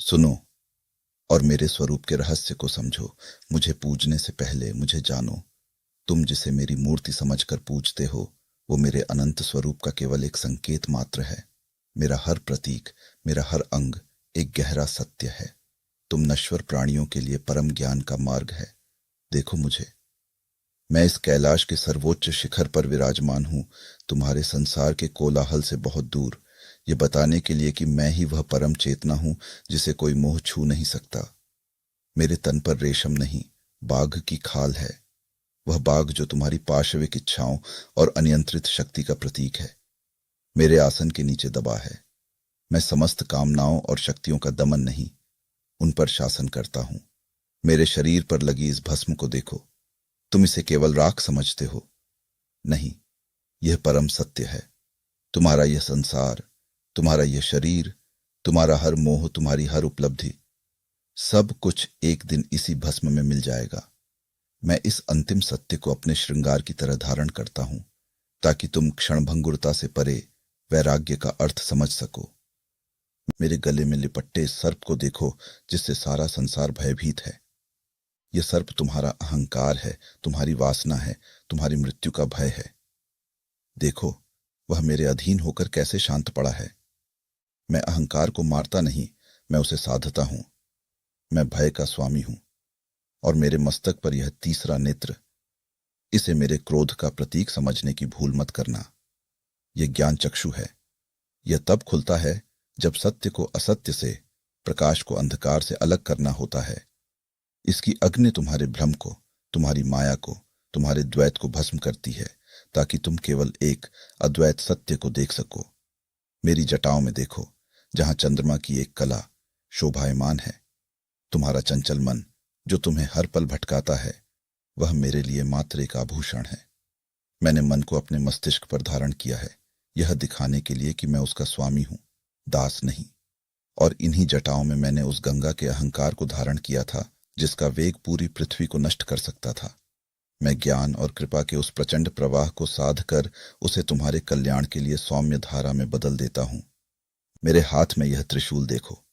सुनो और मेरे स्वरूप के रहस्य को समझो। मुझे पूजने से पहले मुझे जानो। तुम जिसे मेरी मूर्ति समझकर पूजते हो, वो मेरे अनंत स्वरूप का केवल एक संकेत मात्र है। मेरा हर प्रतीक, मेरा हर अंग एक गहरा सत्य है। तुम नश्वर प्राणियों के लिए परम ज्ञान का मार्ग है। देखो मुझे, मैं इस कैलाश के सर्वोच्च शिखर पर विराजमान हूं, तुम्हारे संसार के कोलाहल से बहुत दूर, ये बताने के लिए कि मैं ही वह परम चेतना हूं जिसे कोई मोह छू नहीं सकता। मेरे तन पर रेशम नहीं, बाघ की खाल है। वह बाघ जो तुम्हारी पाशविक इच्छाओं और अनियंत्रित शक्ति का प्रतीक है, मेरे आसन के नीचे दबा है। मैं समस्त कामनाओं और शक्तियों का दमन नहीं, उन पर शासन करता हूं। मेरे शरीर पर लगी इस भस्म को देखो। तुम इसे केवल राख समझते हो, नहीं, यह परम सत्य है। तुम्हारा यह संसार, तुम्हारा यह शरीर, तुम्हारा हर मोह, तुम्हारी हर उपलब्धि, सब कुछ एक दिन इसी भस्म में मिल जाएगा। मैं इस अंतिम सत्य को अपने श्रृंगार की तरह धारण करता हूं, ताकि तुम क्षणभंगुरता से परे वैराग्य का अर्थ समझ सको। मेरे गले में लिपट्टे इस सर्प को देखो, जिससे सारा संसार भयभीत है। यह सर्प तुम्हारा अहंकार है, तुम्हारी वासना है, तुम्हारी मृत्यु का भय है। देखो, वह मेरे अधीन होकर कैसे शांत पड़ा है। मैं अहंकार को मारता नहीं, मैं उसे साधता हूं। मैं भय का स्वामी हूं, और मेरे मस्तक पर यह तीसरा नेत्र, इसे मेरे क्रोध का प्रतीक समझने की भूल मत करना। यह ज्ञान चक्षु है। यह तब खुलता है जब सत्य को असत्य से, प्रकाश को अंधकार से अलग करना होता है। इसकी अग्नि तुम्हारे भ्रम को, तुम्हारी माया को, तुम्हारे द्वैत को भस्म करती है, ताकि तुम केवल एक अद्वैत सत्य को देख सको। मेरी जटाओं में देखो, जहां चंद्रमा की एक कला शोभायमान है। तुम्हारा चंचल मन, जो तुम्हें हर पल भटकाता है, वह मेरे लिए मात्र एक आभूषण है। मैंने मन को अपने मस्तिष्क पर धारण किया है, यह दिखाने के लिए कि मैं उसका स्वामी हूं, दास नहीं। और इन्हीं जटाओं में मैंने उस गंगा के अहंकार को धारण किया था, जिसका वेग पूरी पृथ्वी को नष्ट कर सकता था। मैं ज्ञान और कृपा के उस प्रचंड प्रवाह को साध कर उसे तुम्हारे कल्याण के लिए सौम्य धारा में बदल देता हूं। मेरे हाथ में यह त्रिशूल देखो,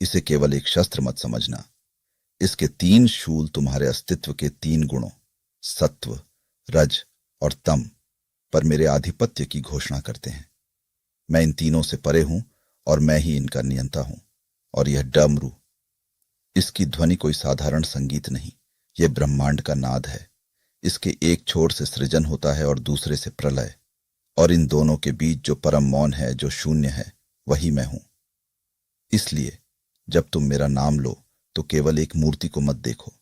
इसे केवल एक शस्त्र मत समझना। इसके 3 शूल तुम्हारे अस्तित्व के 3 गुणों, सत्व, रज और तम, पर मेरे आधिपत्य की घोषणा करते हैं। मैं इन तीनों से परे हूं और मैं ही इनका नियंता हूं। और यह डमरू, इसकी ध्वनि कोई साधारण संगीत नहीं, यह ब्रह्मांड का नाद है। इसके एक छोर से सृजन होता है और दूसरे से प्रलय, और इन दोनों के बीच जो परम मौन है, जो शून्य है, वही मैं हूं। इसलिए जब तुम मेरा नाम लो, तो केवल एक मूर्ति को मत देखो,